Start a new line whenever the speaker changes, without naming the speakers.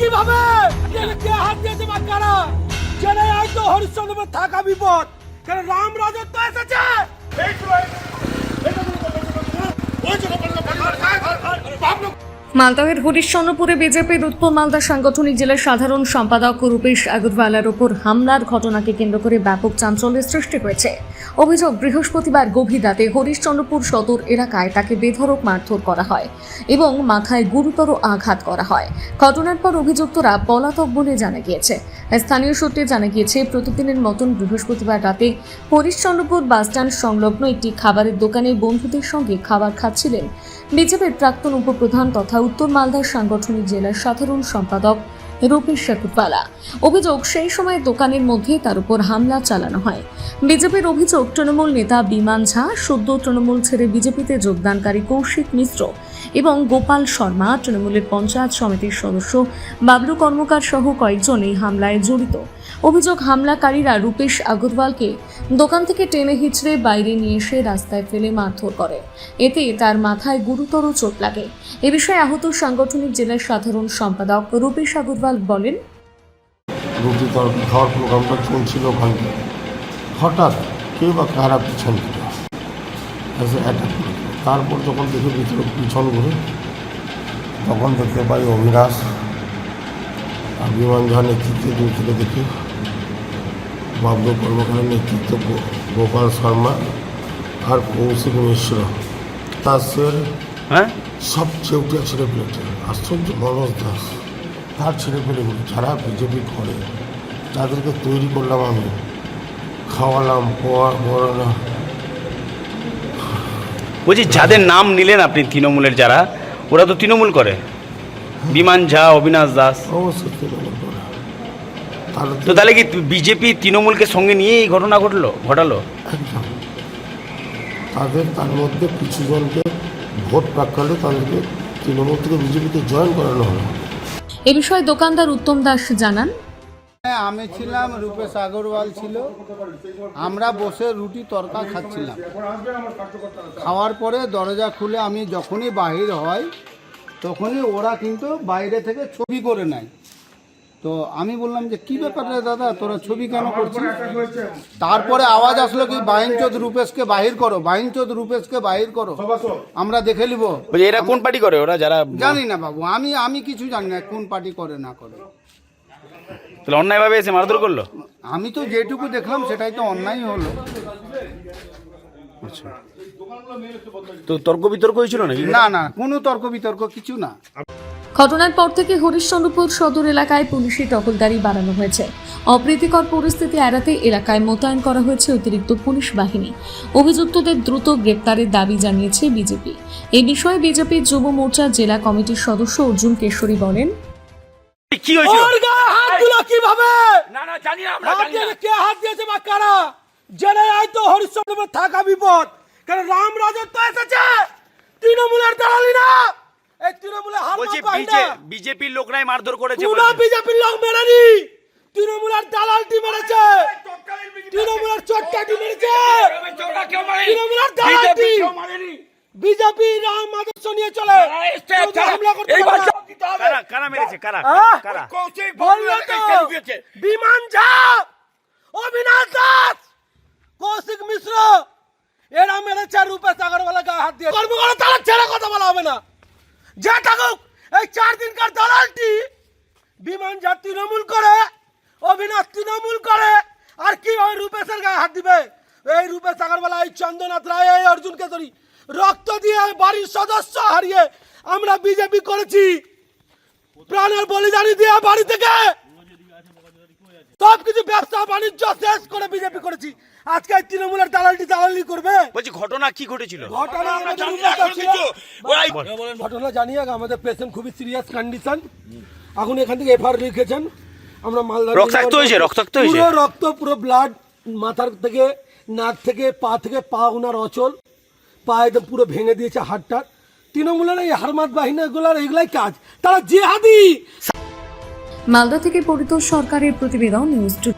কিভাবে হাত দিয়েছে বা কারা জেনে হয়তো হরিশ্চন্দ্রপুর থাকা বিপদ কারণ রাম রাজত্ব এসেছে।
মালদহের হরিশ্চন্দ্রপুরে বিজেপির উত্তর মালদা সাংগঠনিক জেলার সাধারণ সম্পাদক রূপেশ আগরওয়ালার উপর হামলার ঘটনাকে কেন্দ্র করে ব্যাপক চাঞ্চল্যের সৃষ্টি হয়েছে। অভিযোগ, বৃহস্পতিবার গভীর রাতে হরিশ্চন্দ্রপুর সদর এলাকায় তাকে বেধড়ক মারধর করা হয় এবং মাথায় গুরুতর আঘাত করা হয়। ঘটনার পর অভিযুক্তরা পলাতক বলে জানা গিয়েছে। স্থানীয় সূত্রে জানা গিয়েছে, প্রতিদিনের মতন বৃহস্পতিবার রাতে হরিশ্চন্দ্রপুর বাসস্ট্যান্ড সংলগ্ন একটি খাবারের দোকানে বন্ধুদের সঙ্গে খাবার খাচ্ছিলেন বিজেপির প্রাক্তন উপপ্রধান তথা উত্তর মালদার সাংগঠনিক জেলার সাধারণ সম্পাদক রূপেশ আগরওয়ালা। অভিযোগ, সেই সময় দোকানের মধ্যে তার উপর হামলা চালানো হয়। বিজেপির অভিযোগ, তৃণমূল নেতা বিমান ঝা, সদ্য তৃণমূল ছেড়ে বিজেপিতে যোগদানকারী কৌশিক মিশ্র এবং গোপাল শর্মা, তৃণমূলের পঞ্চায়েত সমিতির সদস্য বাবলু কর্মকার সহ কয়েকজন এই হামলায় জড়িত। অভিযোগ, হামলাকারীরা রূপেশ আগরওয়ালকে দোকান থেকে টেনে হিঁচড়ে বাইরে নিয়ে এসে রাস্তায় ফেলে মারধর করে। এতে তার মাথায় গুরুতর চোট লাগে। এ বিষয়ে আহত সাংগঠনিক জেলার সাধারণ সম্পাদক রূপেশ আগরওয়াল বলেন,
রুটি তরকারি খাওয়ার প্রোগ্রামটা চলছিল ওখানে, হঠাৎ কেউ বা কারা পিছন থেকে এসে অ্যাটাক করে। তারপর যখন দেখে ভিতরে পিছন ঘুরে তখন দেখতে পাই অবিনাশ আর বিমান ঝার নেতৃত্বে দূর থেকে দেখি বাবলু কর্মকারের নেতৃত্ব গোপাল শর্মা আর কৌশিক মিশ্র তার সব চেউটিয়া ছেড়ে ফেলেছে। আশ্চর্য, মনোজ দাস তার ছেড়ে ফেলেগুলো যারা বিজেপি করে তাদেরকে তৈরি করলাম, আমি খাওয়ালাম, পড়ালাম।
বলছি, যাদের নাম নিলেন আপনি তৃণমূলের, যারা ওরা তো তৃণমূল করে, বিমান ঝা, অবিনাশ দাস,
অবশ্যই তৃণমূল করে।
তো তাহলে কি বিজেপি তৃণমূলকে সঙ্গে নিয়ে এই ঘটনা ঘটালো?
একদম তার মধ্যে কিছু জনকে ভোট প্রাক্কালে তাদেরকে তৃণমূল থেকে বিজেপিতে জয়েন করানো হলো।
এ বিষয়ে দোকানদার উত্তম দাস জানান,
আমি ছিলাম, রূপেশ আগরওয়াল ছিল, আমরা বসে রুটি তরকা খাচ্ছিলাম। খাওয়ার পরে দরজা খুলে আমি যখনই বাহির হই তখনই ওরা কিন্তু বাইরে থেকে ছবি করে নেয়। তো আমি বললাম যে কী ব্যাপার রে দাদা, তোরা ছবি কেন করছিস? তারপরে আওয়াজ আসলো কি বাইনচোদ রূপেশকে বাহির করো, বাইনচোদ রূপেশকে বাহির করো, আমরা দেখে নিব।
এরা কোন পার্টি করে? ওরা যারা
জানি না বাবু, আমি কিছু জানি না কোন পার্টি করে না করে।
তাহলে অন্যায়ভাবে এসে মারধর করলো?
আমি তো যেটুকু দেখলাম সেটাই তো অন্যায় হলো।
আচ্ছা, তো তর্ক বিতর্ক হয়েছিল নাকি?
না, কোনো তর্ক বিতর্ক কিছু না।
ঘটনার পর থেকে হরিশ্চন্দ্রপুর সদর এলাকায় পুলিশি টহলদারি বাড়ানো হয়েছে। অপ্রীতিকর পরিস্থিতি এড়াতে এলাকায় মোতায়েন করা হয়েছে অতিরিক্ত পুলিশ বাহিনী। অভিযুক্তদের দ্রুত গ্রেপ্তারের দাবি জানিয়েছে বিজেপি। এই বিষয়ে বিজেপির যুব মোর্চার জেলা কমিটির সদস্য অর্জুন কেশরী বলেন,
কি হয়েছিল?
কিভাবে হাত দিয়েছে বা কারা জেনে হয়তো হরিশ্চন্দ্রপুর থাকা বিপদ কারণ রাম রাজত্ব এসেছে। তৃণমূলের দালালি না, এই তৃণমূলের
বিজেপির লোকরাই মারধর করেছে।
বিজেপির লোক মেরেনি, তৃণমূলের দালালটি মেরেছে, তৃণমূলের চোটকাটি মেরেছে, তৃণমূলের দালালটি। বিজেপি রাম আদর্শ নিয়ে চলে, হামলা করতে
কারা মেরেছে?
বিমান ঝা, অবিনাশ দাস, কৌশিক মিশ্র, এরা মেরেছে রূপেশ আগরওয়ালাকে হাত দিয়ে। কর্মকর্তা তারা ছেড়ে কথা বলা হবে না, যে থাকুক। এই 4 দিনকার দালালটি বিমান ঝা তৃণমূল করে, অবিনাশ তৃণমূল করে, আর কিভাবে রূপেশের গায়ে হাত দিবে? এই রূপেশ আগরওয়ালা, এই চন্দ্রনাথ রায়, এই অর্জুন কেশরী রক্ত দিয়ে বাড়ির সদস্য হারিয়ে আমরা বিজেপি করেছি, প্রাণের বলিদানি দিয়ে বাড়ি থেকে সব কিছু ব্যবসা বাণিজ্য শেষ করে বিজেপি করেছি। আজকে তৃণমূলের দালালি করবে?
বলছি, ঘটনা কি ঘটেছিল?
ঘটনা জানিয়ে আমাদের পেশেন্ট খুবই সিরিয়াস কন্ডিশন। এখন এখান থেকে এফআইআর লিখেছেন। আমরা মালদা
রক্তাক্ত হয়েছে,
পুরো রক্ত, পুরো ব্লাড, মাথার থেকে, নাক থেকে, পা ওনার অচল, পা একদম পুরো ভেঙে দিয়েছে হাড়টা। তৃণমূলের এই হারমাত বাহিনীগুলোর এইগুলাই কাজ, তারা জিহাদি।
মালদা থেকে পরিতোষ সরকারের প্রতিবেদন, নিউজ টু।